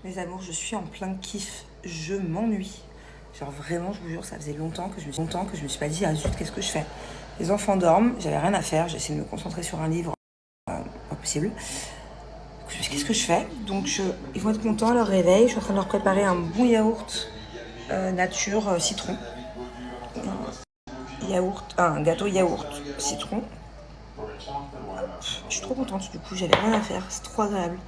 Mes amours, je suis en plein kiff. Je m'ennuie. Genre vraiment, je vous jure, ça faisait longtemps que je me suis pas dit, ah zut, qu'est-ce que je fais? Les enfants dorment, j'avais rien à faire, j'ai essayé de me concentrer sur un livre, pas possible. Je me suis dit, qu'est-ce que je fais? Donc ils vont être contents à leur réveil. Je suis en train de leur préparer un bon yaourt nature citron. Un gâteau yaourt citron. Je suis trop contente, du coup, j'avais rien à faire, c'est trop agréable.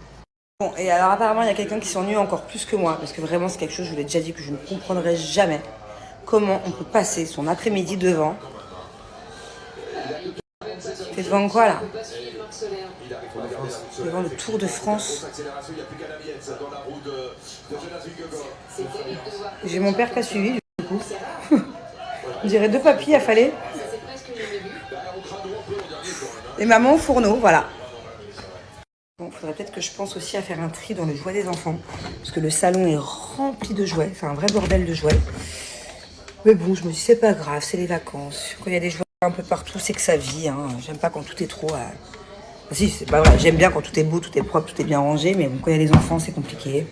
Bon, et alors apparemment, il y a quelqu'un qui s'ennuie encore plus que moi, parce que vraiment, c'est quelque chose, je vous l'ai déjà dit, que je ne comprendrai jamais. Comment on peut passer son après-midi devant. T'es devant quoi, là? Devant le Tour de France. J'ai mon père qui a suivi, du coup. On dirait deux papilles affalées. Et maman au fourneau, voilà. Bon, faudrait peut-être que je pense aussi à faire un tri dans le jouet des enfants. Parce que le salon est rempli de jouets. C'est un vrai bordel de jouets. Mais bon, je me dis, c'est pas grave, c'est les vacances. Quand il y a des jouets un peu partout, c'est que ça vit. Hein. J'aime pas quand tout est trop... Si, c'est pas vrai. J'aime bien quand tout est beau, tout est propre, tout est bien rangé. Mais bon, quand il y a des enfants, c'est compliqué.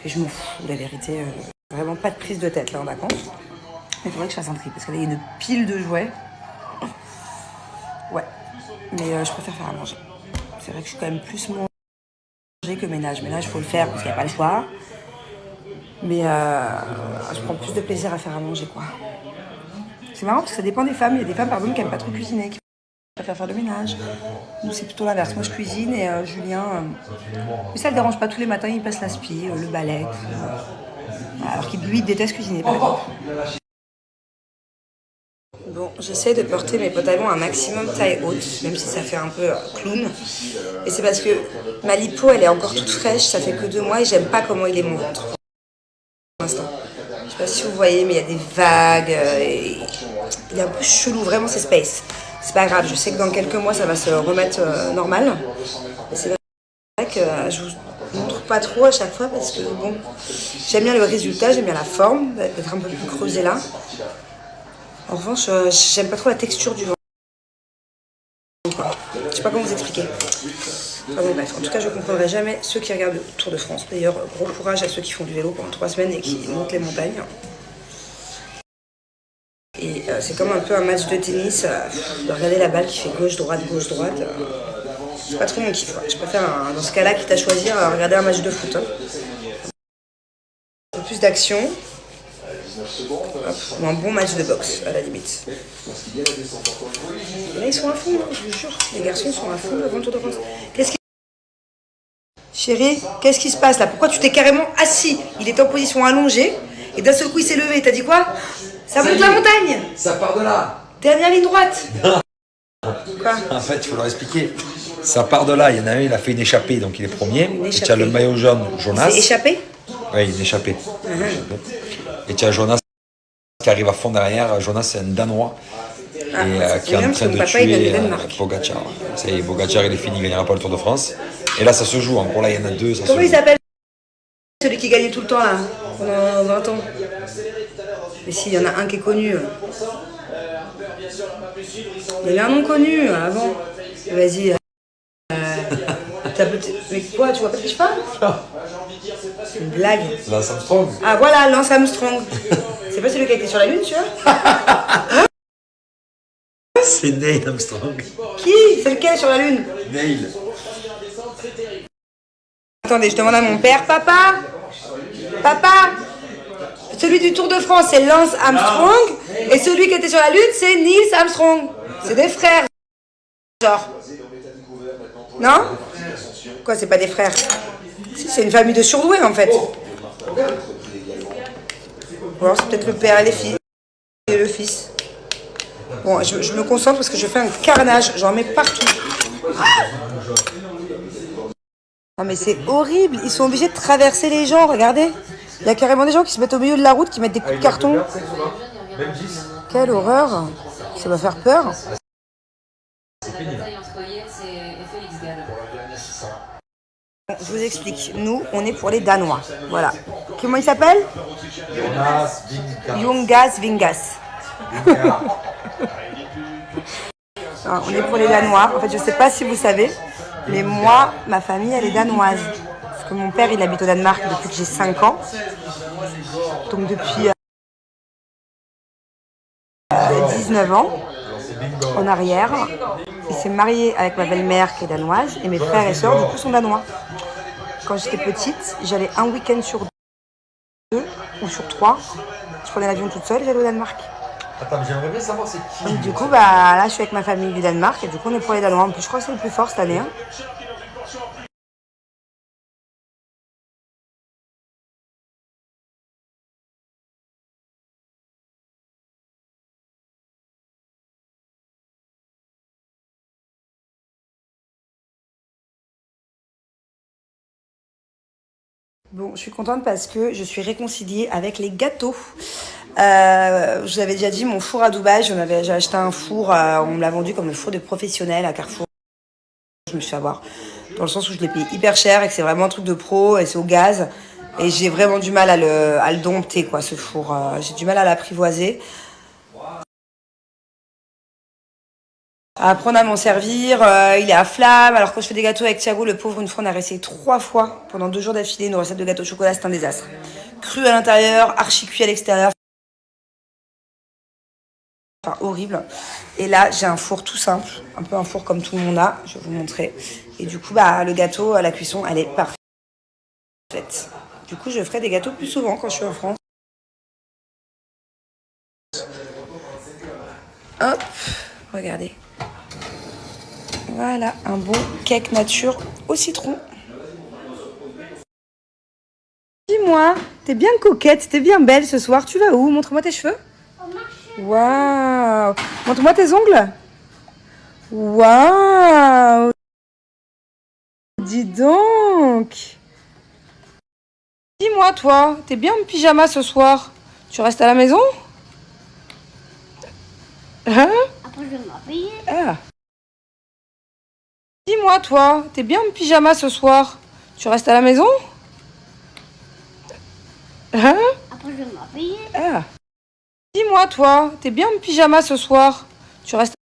Et je m'en fous, la vérité. Vraiment pas de prise de tête, là, en vacances. Mais il faudrait que je fasse un tri. Parce qu'il y a une pile de jouets. Ouais. Mais je préfère faire à manger. C'est vrai que je suis quand même plus manger que ménage. Ménage, il faut le faire parce qu'il n'y a pas le choix. Mais je prends plus de plaisir à faire à manger, quoi. C'est marrant parce que ça dépend des femmes. Il y a des femmes, par exemple, qui n'aiment pas trop cuisiner, qui préfèrent faire le ménage. Nous, c'est plutôt l'inverse. Moi, je cuisine et Julien... mais ça ne le dérange pas. Tous les matins, il passe l'aspi, le balai. Alors qu'il, lui, déteste cuisiner, par exemple. Bon, j'essaie de porter mes pantalons un maximum taille haute, même si ça fait un peu clown. Et c'est parce que ma lipo, elle est encore toute fraîche, ça fait que 2 mois et j'aime pas comment il est mon ventre. Pour l'instant. Je sais pas si vous voyez, mais il y a des vagues. Il est un peu chelou, vraiment, c'est space. C'est pas grave, je sais que dans quelques mois, ça va se remettre normal. Et c'est vrai que je vous montre pas trop à chaque fois parce que, bon, j'aime bien le résultat, j'aime bien la forme, d'être un peu plus creusé là. En revanche, j'aime pas trop la texture du ventre. Je sais pas comment vous expliquer. Enfin bon, bref, en tout cas, je comprendrai jamais ceux qui regardent le Tour de France. D'ailleurs, gros courage à ceux qui font du vélo pendant 3 semaines et qui montent les montagnes. Et c'est comme un peu un match de tennis. De regarder la balle qui fait gauche-droite, gauche-droite. C'est pas trop mon kiff. Je préfère, dans ce cas-là, quitte à choisir, regarder un match de foot. Un peu plus d'action. Ou un bon match de boxe, à la limite. Et là, ils sont à fond, hein, je vous jure. Les garçons sont à fond avant le Tour de France. Chérie, qu'est-ce qui se passe là? Pourquoi tu t'es carrément assis? Il était en position allongée, et d'un seul coup, il s'est levé. T'as dit quoi? Ça monte la montagne. Ça part de là. Dernière ligne droite. Quoi? En fait, il faut leur expliquer. Ça part de là. Il y en a un, il a fait une échappée, donc il est premier. Et tu as le maillot jaune, Jonas. C'est échappé? Oui, une échappée. Et tu as Jonas qui arrive à fond derrière. Jonas, c'est un Danois. Qui est en train de tuer Pogacar. Ça y est, Pogacar, il est fini, il ne gagnera pas le Tour de France. Et là, ça se joue. Encore là, il y en a 2. Comment il s'appelle? Celui qui gagnait tout le temps là, pendant 20 ans. Mais s'il y en a un qui est connu. Il y avait un nom connu avant. Vas-y. Mais quoi, tu vois pas de qui je parle? C'est une blague. Lance Armstrong. Ah voilà, Lance Armstrong. C'est pas celui qui a été sur la Lune, tu vois? C'est Neil Armstrong. Qui? C'est lequel sur la Lune? Neil. Attendez, je demande à mon père. Papa? Papa? Celui du Tour de France, c'est Lance Armstrong. Et celui qui était sur la Lune, c'est Neil Armstrong. C'est des frères. Genre. Non? Quoi, c'est pas des frères? Si, c'est une famille de surdoués en fait. Ou alors c'est peut-être le père et les filles. Et le fils. Bon, je me concentre parce que je fais un carnage. J'en mets partout. Non mais c'est horrible. Ils sont obligés de traverser les gens, regardez. Il y a carrément des gens qui se mettent au milieu de la route, qui mettent des coups de carton. Quelle horreur. Ça va faire peur. Je vous explique. Nous, on est pour les Danois. Voilà. Comment il s'appelle? Jonas Vingas. Non, on est pour les Danois. En fait, je sais pas si vous savez, mais moi, ma famille, elle est danoise. Parce que mon père, il habite au Danemark depuis que j'ai 5 ans. Donc depuis 19 ans, en arrière. Il s'est marié avec ma belle-mère qui est danoise. Et mes frères et sœurs, du coup, sont danois. Quand j'étais petite, j'allais un week-end sur 2 ou sur 3. Je prenais l'avion toute seule et j'allais au Danemark. Attends, mais j'aimerais bien savoir c'est qui. Donc, du coup, là, je suis avec ma famille du Danemark et du coup, on est pour les Danois. En plus, je crois que c'est le plus fort cette année. Hein. Bon, je suis contente parce que je suis réconciliée avec les gâteaux. Je vous avais déjà dit, mon four à Dubaï, j'ai acheté un four, on me l'a vendu comme le four de professionnel à Carrefour. Je me suis fait avoir, dans le sens où je l'ai payé hyper cher et que c'est vraiment un truc de pro et c'est au gaz. Et j'ai vraiment du mal à le dompter, quoi, ce four. J'ai du mal à l'apprivoiser. À apprendre à m'en servir, il est à flamme. Alors quand je fais des gâteaux avec Thiago, le pauvre, une fois on a réessayé 3 fois pendant 2 jours d'affilée une recette de gâteau au chocolat, c'est un désastre. Cru à l'intérieur, archi cuit à l'extérieur. Enfin, horrible. Et là, j'ai un four tout simple, un peu un four comme tout le monde a, je vais vous montrer. Et du coup, le gâteau, la cuisson, elle est parfaite. Du coup, je ferai des gâteaux plus souvent quand je suis en France. Hop, regardez. Voilà, un bon cake nature au citron. Dis-moi, t'es bien coquette, t'es bien belle ce soir. Tu vas où? Montre-moi tes cheveux. Waouh! Montre-moi tes ongles. Waouh! Dis donc! Dis-moi, toi, t'es bien en pyjama ce soir? Tu restes à la maison? Hein? Après, je vais m'habiller. Ah. Dis-moi, toi, t'es bien en pyjama ce soir? Tu restes à la maison? Hein? Après, je vais m'habiller. Ah. Dis-moi, toi, t'es bien en pyjama ce soir? Tu restes...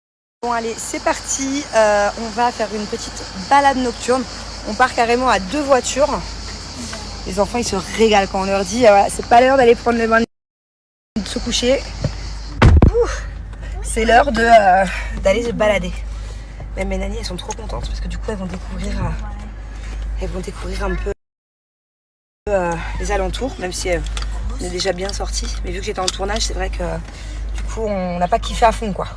Bon, allez, c'est parti. On va faire une petite balade nocturne. On part carrément à 2 voitures. Les enfants, ils se régalent quand on leur dit voilà, c'est pas l'heure d'aller prendre le bain de se coucher. C'est l'heure d'aller se balader. Même mes nannies, elles sont trop contentes parce que du coup, elles vont découvrir un peu les alentours, même si on est déjà bien sortis. Mais vu que j'étais en tournage, c'est vrai que du coup, on n'a pas kiffé à fond, quoi.